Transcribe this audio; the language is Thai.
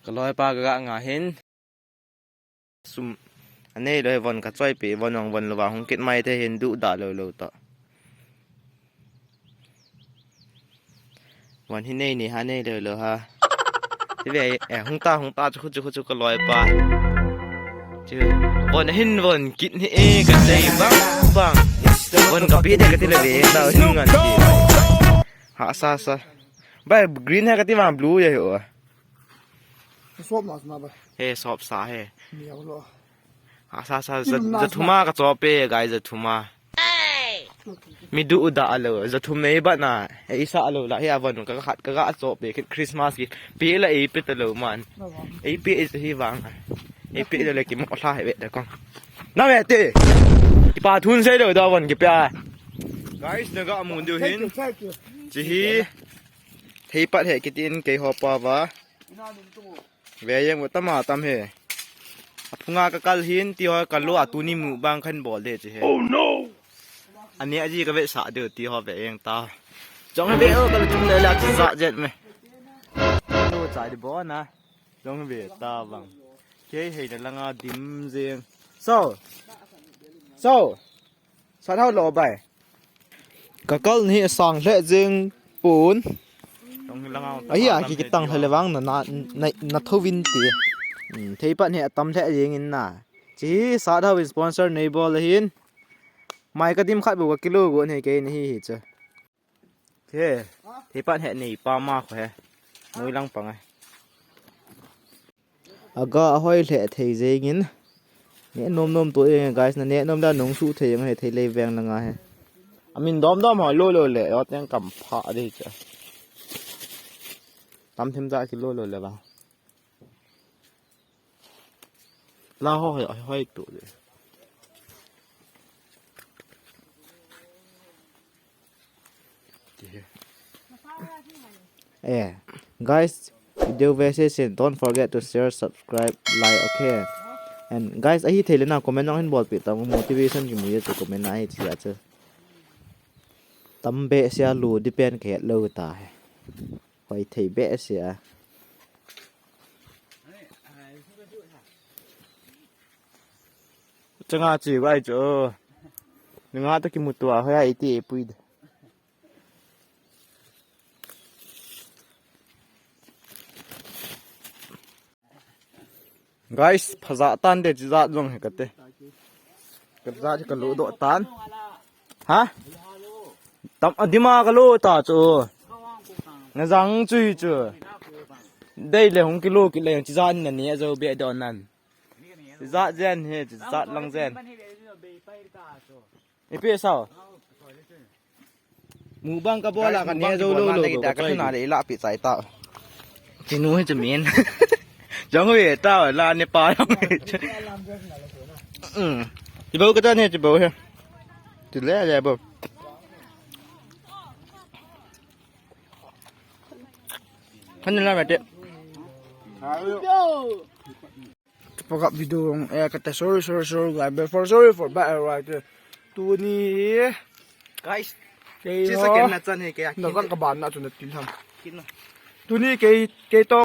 ก็ลอยปลากระงาเห็นซุ่มอันนี้เลยวันกระจ้อยปีวันวันระหว่างของเก็ตไม้ที่เห็นดุด่าเลยต่อวันที่นี่ฮะนี่เลยฮะที่แบบหงตาจุกก็ลอยปลาเจอวันเห็นวันกินนี่กันใจบ้างวันกับพี่เด็กก็ที่เลยดาวหิ้งกันทีหาซาใบบกรีนให้กันที่มาบลูยังเหรอสอบหนักนะไปเฮ้สอบสาเฮ้เหนียวเลยซาจะทุ่มาก็จอบเป้ไงจะทุ่มามีดูอุดาเลยจะทุ่มในบ้านน่ะไอ้สาเลยละเฮียวันก็ขัดก็จอบเป้คริสต์มาสกี่ปีละไอ้ปีตะลุมันไอ้ปีไอ้ที่วางไอ้ปีเลยกี่มันก็ท่าให้เวทเด็กกองน้าแม่ตีที่ป่าทุนเสียเลยดาวันกี่ปีguys นึกว่ามุนดูหินจีฮีที่ปัดเหตุกินเกี่ยวกับป่าวะเวียยังว่าตั้มมาตั้มเฮพุงากะกัลหินที่ว่ากัลโลอาตุนิมุบางขันบอลเดจิเฮอันนี้อาจีก็เวสาเดือดที่เขาเวียยังตาจงเวียก็เลยจุ่มเลยละจิตเจ็ดไหมตัวใจดีบ่นะจงเวียตาบังเคยเห็นแล้วงาดิมเซียงโซ่สาเท่าโลไปกะกัลนี่สั่งเละเจียงปูนไอ้เหี้ยกี่ตังทะเลวังน่ะทวินตีที่ปัจเนี่ยตั้มแท้ยังอินน่ะจีสาธารณสปอนเซอร์ในบอลหินไม่ก็ดิมขัดบุกกิโลกูนี่แกนี่เจ้าเฮ้ที่ปัจเนี่ยนี่ปลามากแค่มวยลังปังไงอากาศห้อยแหล่ที่ยังอินเนี่ยนมตัวเอง guys นั่นเนี่ยนมด้านหนองสู้ที่ยังให้ที่เลเวงลังไงอามินดอมหอยโลเลยเอาแต่งกำผ้าดิจ้ะตั้มเทมจ่ากิโลเลยบ้างล่าห้อยตัวเลยguys video version don't forget to share subscribe like okay and guys ไอ้ที่เทเลน่าคอมเมนต์น้องเห็นบอลปิดตาม motivation กี่มือจะคอมเมนต์ไหนที่อยากจะตั้มเบะเสียลูดิเป็นแค่เลือดตายหอยเทเบะเสียจังอาจีไว้จ้ะนึกว่าตะกี้มุดตัวเขาไอ้ที่ปุยด์guys ภาษาตันเด็ดจะจัดลงให้กันเต้กับจัดที่กันรู้ตัวตันฮะตั้มอดีมากรู้ตาจ้ะงั้นจังจุยจ้ะได้เลยหงกิโลอย่างที่จัดนั่นเนี่ยจะเบียดอนนั่นจัดเจนเฮ้จัดลังเจนไอ้เปี้ยสาวหมู่บ้านกระบอกละกันเนี่ยจะรู้แต่ก็ขนาดนี้ละปิดสายตาจีนู้ให้จะเมียนจังเว้ยตาลานในป่าจังเว้ยจีบ่ก็จะเนี่ยจีบ่เฮ้จีเล่อะไรบ่พันนี่ละแบบเด็ดประกอบวิดีโอก็แต่ sorry like before sorry for bad right ตัวนี้ guys ที่สแกนน่ะจันให้แกเราก็กระบาลน่ะจนติดทำตัวนี้แกต้อง